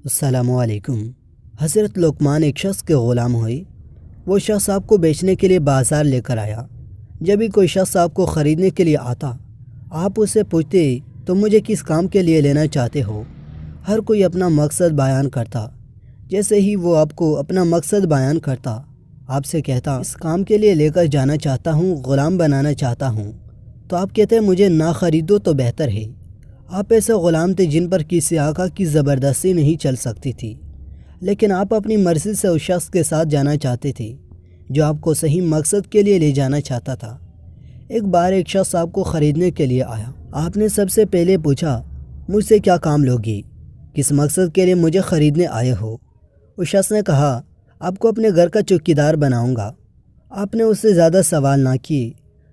السلام علیکم۔ حضرت لقمان ایک شخص کے غلام ہوئے۔ وہ شخص آپ کو بیچنے کے لیے بازار لے کر آیا۔ جب بھی کوئی شخص آپ کو خریدنے کے لیے آتا، آپ اسے پوچھتے تم مجھے کس کام کے لیے لینا چاہتے ہو؟ ہر کوئی اپنا مقصد بیان کرتا۔ جیسے ہی وہ آپ کو اپنا مقصد بیان کرتا، آپ سے کہتا اس کام کے لیے لے کر جانا چاہتا ہوں، غلام بنانا چاہتا ہوں، تو آپ کہتے مجھے نہ خریدو تو بہتر ہے۔ آپ ایسے غلام تھے جن پر کسی آقا کی زبردستی نہیں چل سکتی تھی، لیکن آپ اپنی مرضی سے اس شخص کے ساتھ جانا چاہتے تھے جو آپ کو صحیح مقصد کے لیے لے جانا چاہتا تھا۔ ایک بار ایک شخص آپ کو خریدنے کے لیے آیا۔ آپ نے سب سے پہلے پوچھا مجھ سے کیا کام لوگی، کس مقصد کے لیے مجھے خریدنے آئے ہو؟ اس شخص نے کہا آپ کو اپنے گھر کا چوکیدار بناؤں گا۔ آپ نے اس سے زیادہ سوال نہ کیے،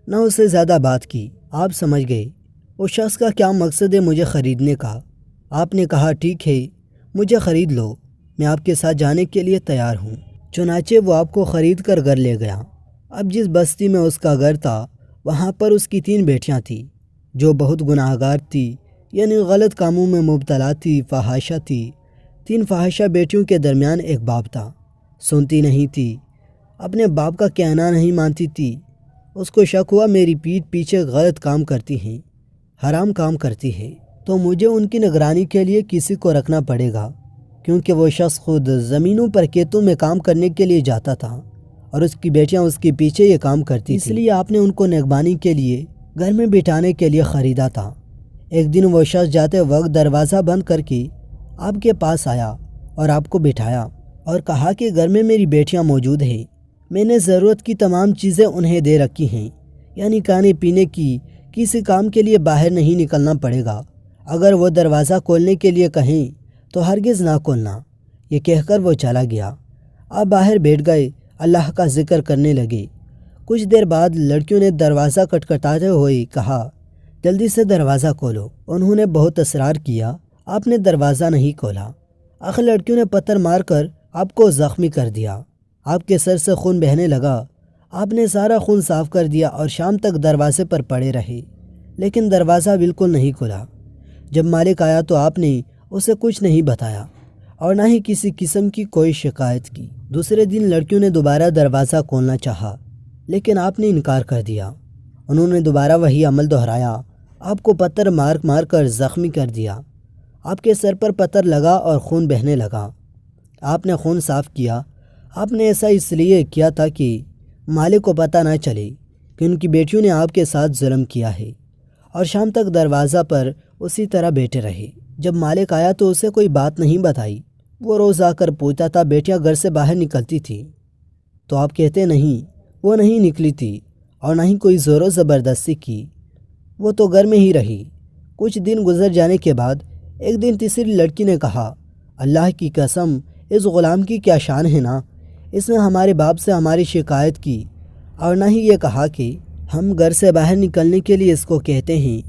نہ اس سے زیادہ بات کی۔ آپ سمجھ گئے اس شخص کا کیا مقصد ہے مجھے خریدنے کا۔ آپ نے کہا ٹھیک ہے، مجھے خرید لو، میں آپ کے ساتھ جانے کے لیے تیار ہوں۔ چنانچہ وہ آپ کو خرید کر گھر لے گیا۔ اب جس بستی میں اس کا گھر تھا، وہاں پر اس کی 3 بیٹیاں تھیں جو بہت گناہ گار تھی، یعنی غلط کاموں میں مبتلا تھی، فحاشہ تھی۔ 3 فحاشہ بیٹیوں کے درمیان ایک باپ تھا، سنتی نہیں تھی، اپنے باپ کا کہنا نہیں مانتی تھی۔ اس کو شک ہوا میری پیٹھ پیچھے غلط کام کرتی ہیں، حرام کام کرتی ہے، تو مجھے ان کی نگرانی کے لیے کسی کو رکھنا پڑے گا، کیونکہ وہ شخص خود زمینوں پر کھیتوں میں کام کرنے کے لیے جاتا تھا اور اس کی بیٹیاں اس کے پیچھے یہ کام کرتی تھیں۔ اس لیے آپ نے ان کو نگبانی کے لیے گھر میں بٹھانے کے لیے خریدا تھا۔ ایک دن وہ شخص جاتے وقت دروازہ بند کر کے آپ کے پاس آیا اور آپ کو بٹھایا اور کہا کہ گھر میں میری بیٹیاں موجود ہیں، میں نے ضرورت کی تمام چیزیں انہیں دے رکھی ہیں، یعنی کھانے پینے کی، کسی کام کے لیے باہر نہیں نکلنا پڑے گا۔ اگر وہ دروازہ کھولنے کے لیے کہیں تو ہرگز نہ کھولنا۔ یہ کہہ کر وہ چلا گیا۔ آپ باہر بیٹھ گئے، اللہ کا ذکر کرنے لگے۔ کچھ دیر بعد لڑکیوں نے دروازہ کھٹکھٹاتے ہوئے کہا جلدی سے دروازہ کھولو۔ انہوں نے بہت اصرار کیا، آپ نے دروازہ نہیں کھولا۔ آخر لڑکیوں نے پتھر مار کر آپ کو زخمی کر دیا۔ آپ کے سر سے خون بہنے لگا۔ آپ نے سارا خون صاف کر دیا اور شام تک دروازے پر پڑے رہے، لیکن دروازہ بالکل نہیں کھلا۔ جب مالک آیا تو آپ نے اسے کچھ نہیں بتایا اور نہ ہی کسی قسم کی کوئی شکایت کی۔ دوسرے دن لڑکیوں نے دوبارہ دروازہ کھولنا چاہا، لیکن آپ نے انکار کر دیا۔ انہوں نے دوبارہ وہی عمل دہرایا، آپ کو پتھر مار مار کر زخمی کر دیا۔ آپ کے سر پر پتھر لگا اور خون بہنے لگا۔ آپ نے خون صاف کیا۔ آپ نے ایسا اس لیے کیا تھا کہ مالک کو پتہ نہ چلے کہ ان کی بیٹیوں نے آپ کے ساتھ ظلم کیا ہے، اور شام تک دروازہ پر اسی طرح بیٹھے رہے۔ جب مالک آیا تو اسے کوئی بات نہیں بتائی۔ وہ روز آ کر پوچھتا تھا بیٹیاں گھر سے باہر نکلتی تھیں، تو آپ کہتے نہیں، وہ نہیں نکلی تھی اور نہ ہی کوئی زور و زبردستی کی، وہ تو گھر میں ہی رہی۔ کچھ دن گزر جانے کے بعد ایک دن تیسری لڑکی نے کہا اللہ کی قسم، اس غلام کی کیا شان ہے نا، اس نے ہمارے باپ سے ہماری شکایت کی اور نہ ہی یہ کہا کہ ہم گھر سے باہر نکلنے کے لیے اس کو کہتے ہیں،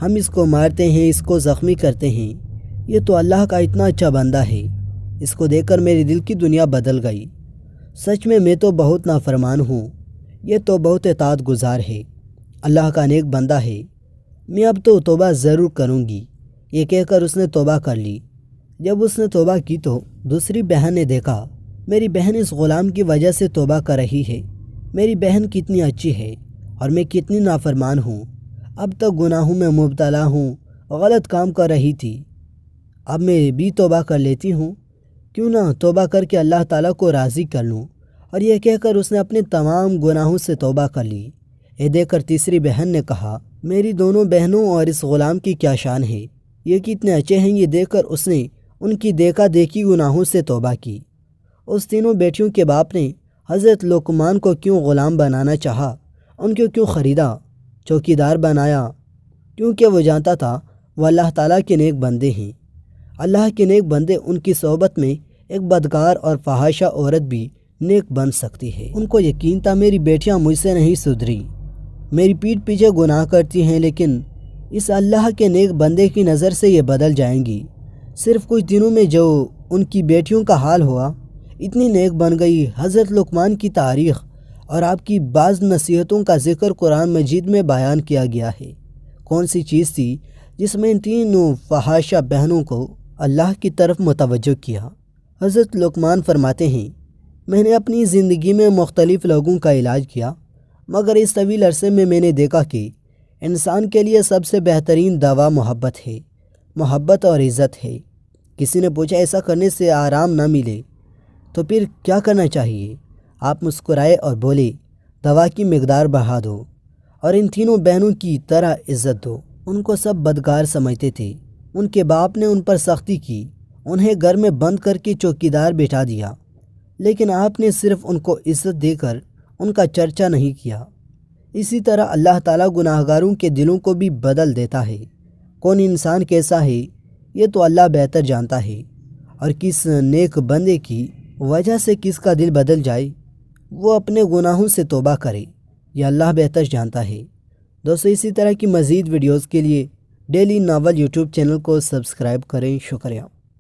ہم اس کو مارتے ہیں، اس کو زخمی کرتے ہیں۔ یہ تو اللہ کا اتنا اچھا بندہ ہے، اس کو دیکھ کر میری دل کی دنیا بدل گئی۔ سچ میں تو بہت نافرمان ہوں، یہ تو بہت اطاعت گزار ہے، اللہ کا نیک بندہ ہے، میں اب تو توبہ ضرور کروں گی۔ یہ کہہ کر اس نے توبہ کر لی۔ جب اس نے توبہ کی تو دوسری بہن نے دیکھا میری بہن اس غلام کی وجہ سے توبہ کر رہی ہے، میری بہن کتنی اچھی ہے اور میں کتنی نافرمان ہوں، اب تک گناہوں میں مبتلا ہوں، غلط کام کر رہی تھی، اب میں بھی توبہ کر لیتی ہوں، کیوں نہ توبہ کر کے اللہ تعالیٰ کو راضی کر لوں۔ اور یہ کہہ کر اس نے اپنے تمام گناہوں سے توبہ کر لی۔ یہ دیکھ کر تیسری بہن نے کہا میری دونوں بہنوں اور اس غلام کی کیا شان ہے، یہ کتنے اچھے ہیں۔ یہ دیکھ کر اس نے ان کی دیکھا دیکھی گناہوں سے توبہ کی۔ اس تینوں بیٹیوں کے باپ نے حضرت لقمان کو کیوں غلام بنانا چاہا، ان کو کیوں خریدا، چوکیدار بنایا، کیونکہ وہ جانتا تھا وہ اللہ تعالیٰ کے نیک بندے ہیں۔ اللہ کے نیک بندے ان کی صحبت میں ایک بدکار اور فحاشہ عورت بھی نیک بن سکتی ہے۔ ان کو یقین تھا میری بیٹیاں مجھ سے نہیں سدھری، میری پیٹھ پیچھے گناہ کرتی ہیں، لیکن اس اللہ کے نیک بندے کی نظر سے یہ بدل جائیں گی۔ صرف کچھ دنوں میں جو ان کی بیٹیوں کا حال ہوا، اتنی نیک بن گئی۔ حضرت لقمان کی تاریخ اور آپ کی بعض نصیحتوں کا ذکر قرآن مجید میں بیان کیا گیا ہے۔ کون سی چیز تھی جس میں ان تینوں فحاشہ بہنوں کو اللہ کی طرف متوجہ کیا۔ حضرت لقمان فرماتے ہیں، میں نے اپنی زندگی میں مختلف لوگوں کا علاج کیا، مگر اس طویل عرصے میں نے دیکھا کہ انسان کے لیے سب سے بہترین دوا محبت ہے، محبت اور عزت ہے۔ کسی نے پوچھا ایسا کرنے سے آرام نہ ملے تو پھر کیا کرنا چاہیے؟ آپ مسکرائے اور بولے، دوا کی مقدار بڑھا دو اور ان تینوں بہنوں کی طرح عزت دو۔ ان کو سب بدکار سمجھتے تھے۔ ان کے باپ نے ان پر سختی کی، انہیں گھر میں بند کر کے چوکیدار بٹھا دیا، لیکن آپ نے صرف ان کو عزت دے کر ان کا چرچا نہیں کیا۔ اسی طرح اللہ تعالیٰ گناہگاروں کے دلوں کو بھی بدل دیتا ہے۔ کون انسان کیسا ہے یہ تو اللہ بہتر جانتا ہے، اور کس نیک بندے کی وجہ سے کس کا دل بدل جائے، وہ اپنے گناہوں سے توبہ کرے، یہ اللہ بہتر جانتا ہے۔ دوستو اسی طرح کی مزید ویڈیوز کے لیے ڈیلی ناول یوٹیوب چینل کو سبسکرائب کریں۔ شکریہ۔